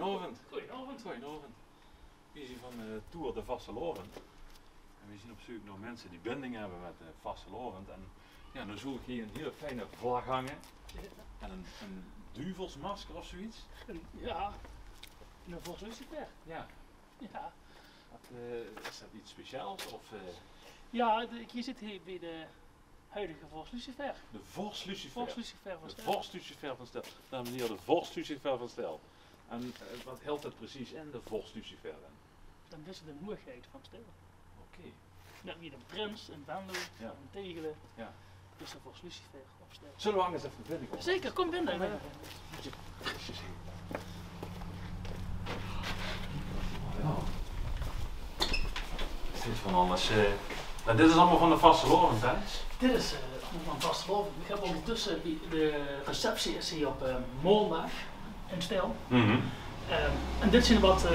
Goedenavond. Goedenavond. Goedenavond. We zijn van de Tour de Vastelovend. En we zijn op zoek naar mensen die binding hebben met Vastelovend. En ja, dan zoek ik hier een hele fijne vlag hangen. En een duvelsmasker of zoiets. Ja, een Vos Lucifer. Ja. Ja, Is dat iets speciaals? Of, ja je zit hier bij de huidige Vos Lucifer. de Vos Lucifer. Vos Lucifer van De Stel. Vos Lucifer van Stel. Dames en heren, de Vos Lucifer van Stel. En wat helpt het precies in, de Vos Lucifer? Dan is het de moerigheid van Stel. Oké. Net wie de Prins en Venlo Ja. en Tegelen. Ja. Dus de Vos Lucifer op Stel. Zullen we anders even binnenkomen? Zeker, kom binnen. Ja. Dit is van alles. Maar dit is allemaal van de Vastelovend, hè? Dit is allemaal van Vastelovend. Ik heb ondertussen de receptie is hier op maandag in Stel. En dit zijn wat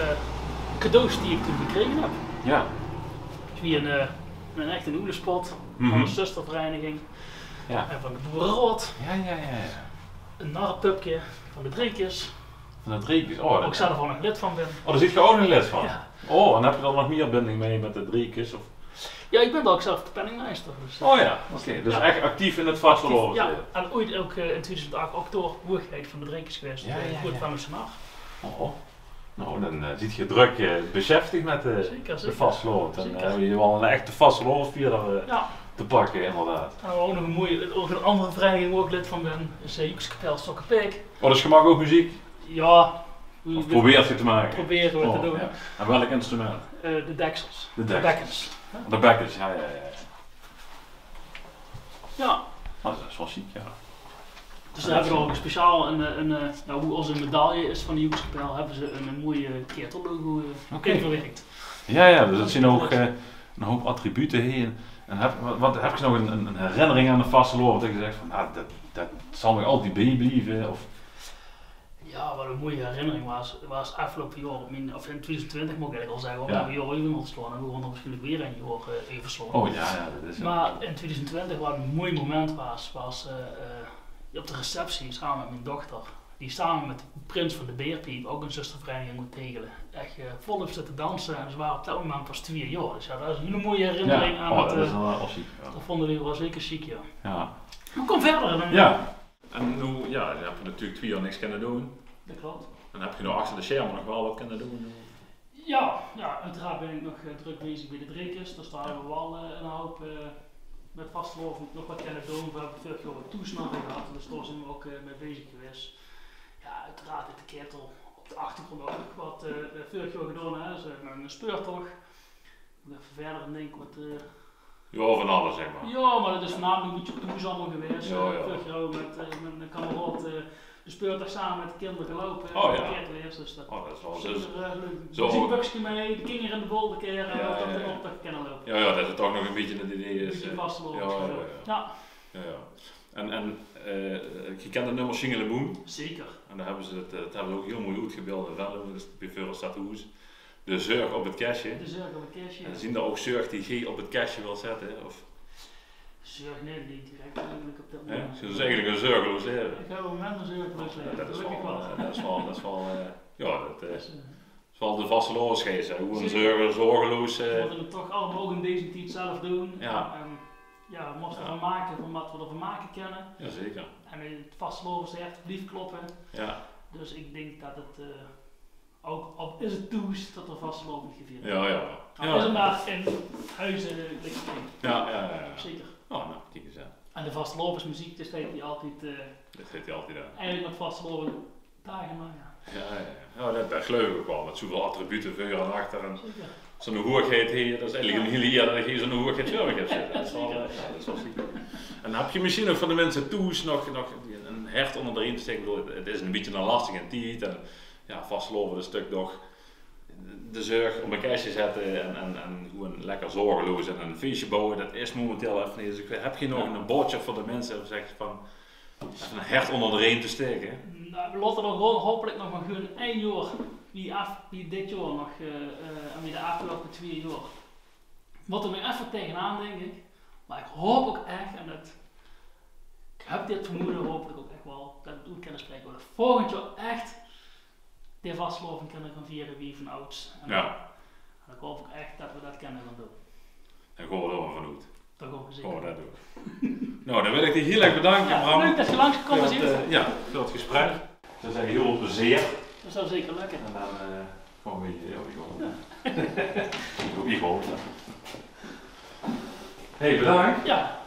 cadeaus die ik toen gekregen heb. Ja. Wie een echte noedenspot van de zustervereniging Ja. en van de Boerenrot, Ja. een narrenpupje van de Dreekjes, Van dat Dreekjes. Oh, waar ik zelf al nog lid van ben. daar zit je ook een lid van. Ja. Oh, en heb je dan nog meer binding mee met de Dreekjes? Of... Ja, ik ben ook zelf de penningmeester. Dus, Oh ja, oké. Dus ja. echt actief in het Vastelovend. Ja, en ooit ook in 2008 ook door moerigheid van de Dreekjes geweest. Ja, ja, Goed ja. van mijn senaar. Oh. Nou, dan zit je druk beschäftigd met de Zeker. Vastelovend. En Zeker. hebben je wel een echte Vastelovendvier Ja, te pakken, inderdaad. en ook nog een mooie, ook een andere vereniging waar ik lid van ben, is Joekskapel Stokkenpeek. Oh, dus je mag ook muziek? Ja, Of probeert je te maken? proberen we te Oh, doen. ja. En welk instrument? De deksels. De De deksels. bekkens. De bekkers, ja. Ja. Oh, dat is wel ziek, ja. Dus daar hebben we ook een speciaal, nou, hoe onze medaille is van de Joekskapel, hebben ze een mooie ketellogo Oké. verwerkt. Ja, dus dat zijn ook een hoop attributen hier. En heb je nog een herinnering aan de Vastelovend? Dat je zegt van, nou, dat zal nog altijd bijblijven? Of... Ja, wat een mooie herinnering was afgelopen jaar, of in 2020 moet ik eigenlijk al zeggen, want Ja. we hebben een jaar even ontslaan en we gaan er misschien weer een jaar even slaan. Oh ja, dat is Maar in 2020 wat een mooi moment was op de receptie samen met mijn dochter, die samen met de Prins van de Beerpiep, ook een zustervereniging moet Tegelen, echt volop zitten dansen en ze waren op dat moment pas 2 jaar. Dus ja, dat is een hele mooie herinnering aan oh, het, dat is wel ziek. Ja. dat vonden we wel zeker chic, ja. Ja. Maar kom verder. Dan, Ja. En nu, ja, dan heb je natuurlijk 2 jaar niks kunnen doen. Dat klopt. Dan heb je nog achter de schermen nog wel wat kunnen doen. Ja, uiteraard ben ik nog druk bezig bij de Dreekjes. Daar staan we wel een hoop met Vastelovend nog wat kunnen doen. We hebben vorig jaar wat toesnapping gehad, dus daar zijn we ook mee bezig geweest. Ja, uiteraard in de ketel op de achtergrond ook wat vorig jaar gedaan hè, dus, met een speurtocht. Even verder en denk wat. Ja, van alles zeg maar. Ja, maar dat is voornamelijk een beetje toes allemaal geweest. Ja. Vorig jaar met een kameraad de speurtocht samen met de kinderen gelopen. Oh, ja. De ketel eerst, dus dat. Oh, dat is wel Super leuk. zo- Muziekboxje mee, de kinderen in de bol keren Ja, en dan ja, de ja. optocht kunnen lopen. Ja, dat het ook nog een beetje het idee Een is. beetje vastlopen. Ja. En je kent het nummer Single Moon. Zeker. En daar hebben ze het hebben ze ook heel mooi uitgebeeld in Venlo, dus bij Veur staat hoes. De zeug op het kastje. De zorg op een kerstje. En zien er ook zeug die G op het kastje wil zetten? Of, Zorg, nee, niet direct eigenlijk op dat hè? moment. Ze is eigenlijk een zeurgeloos leven. Ik heb op het moment een zorg op Ja, dat is gelukkig wel, wel. dat is wel, ja, dat Dus, is wel de vastelovensgeest, hè. Hoe een Zeker. zorgeloos. we moeten het toch allemaal ook in deze tijd zelf doen. Ja. En, ja, we moesten Ja. ervan maken van wat we ervan maken kennen. Jazeker. En het vastlopen is echt blief kloppen. Ja, Dus ik denk dat het ook al is het toes dat er vastlopen gevierd ja, ja. Nou, is het maar in huizen ligt het in. Ja. Zeker. Oh, nou, kijk eens aan. En de vastelopersmuziek, dus weet die altijd Dat zit hij altijd aan. eigenlijk met vastelopen dagen maar ja. Ja, dat geloof ik ook wel. Met zoveel attributen, vuur en achter. En Zeker. zo'n hoerigheid hier, dat is eigenlijk een hele eer dat je zo'n hoerigheid zorg hebt zitten. Dat is wel, dat is wel ziek. En heb je misschien nog van de mensen toes nog een hert onder de riem te steken? Ik bedoel, het is een beetje een lastige tijd en ja, vastlopen een stuk toch de zorg op een kastje zetten en gewoon lekker zorgeloos en een feestje bouwen, dat is momenteel even niet. Dus heb je nog een boodschap voor de mensen of zeg je van even een hert onder de riem te steken? Nou, we laten er gewoon hopelijk nog maar gewoon 1 jaar, wie dit jaar nog en wie de afgelopen 2 jaar. Wat er nu even tegenaan denk ik, maar ik hoop ook echt, en dat, ik heb dit vermoeden hopelijk ook echt wel, dat we het uit kunnen spreken, dat volgend jaar echt de vastloving kunnen gaan vieren wie van ouds. En Ja. dan hoop ik echt dat we dat kunnen gaan doen. En gewoon er maar vanuit. Dat hoop ik zeker. Gewoon dat doen. Nou, dan wil ik je heel erg bedanken, Ja, Bram. leuk dat je langsgekomen bent. Ja, voor het gesprek. Ik zou zeggen, heel veel plezier. Dat zou zeker lukken. En dan gewoon weer, ja, wie gewoon. Ja. Wie gewoon. Hey, bedankt. Ja,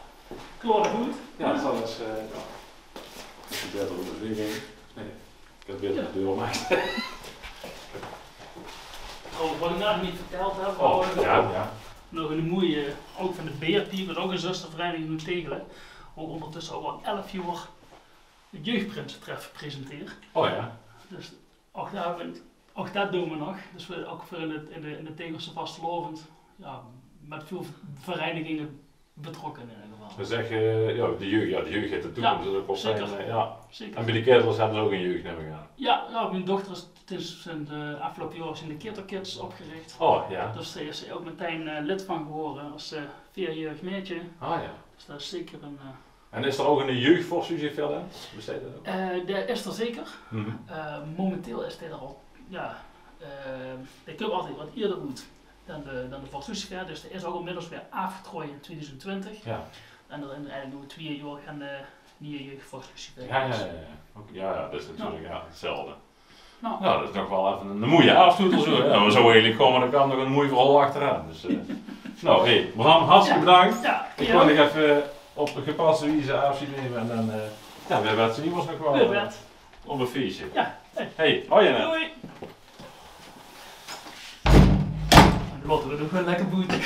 kloorde goed. Ja, dat zal eens. Ja. Ik heb beter op de beweging. Nee, ik heb beter de deur maken. Oh, wat ik nog niet verteld heb, Oh, ja. nog een mooie, ook van de Beertie, wat ook een zustervereniging in Tegelen. Ook ondertussen al 11 jaar het jeugdprinsentref presenteert. Oh ja. Dus ook dat doen we nog. Dus we ook voor in de Tegelse vastelovend, ja, met veel verenigingen betrokken in ieder geval. We zeggen, ja, de jeugd heeft de toekomst. Dat ook zeker. zijn, ja. Zeker. En bij de kerels hebben ze ook een jeugd, neem ik aan. Ja, mijn dochter is in de afgelopen jaar in de Kinderkids opgericht. Oh ja. Dus daar is ze ook meteen lid van geworden als 4-jarig meisje. Ah ja. Dus dat is zeker een... En is er ook een jeugdforsuur verder? Besteedt dat ook? dat is er zeker. Mhm. Momenteel is dit er al, ja, de club altijd wat eerder doet dan de Volkslucifer. Dus er is ook inmiddels weer afgetrooid in 2020. Ja. En er in eigenlijk nog 2 jaar gaan de nieuwe jeugd Volkslucifer. Ja. Ja, dat is natuurlijk ja, hetzelfde. Nou, Nou, dat is nog wel even een moeie afstoot of zo. Hè? Maar zo eerlijk komen, dan kan nog een mooi verhaal achteraan. Dus, nou, hé, Bram, hartstikke bedankt. ja, Ik wil nog even op de gepaste wijze afscheid nemen en dan, ja, we hebben het zien was nog wel op een feestje. Ja. Hey, hoi Janet. Doei! En dan laten we nog wel lekker boeten.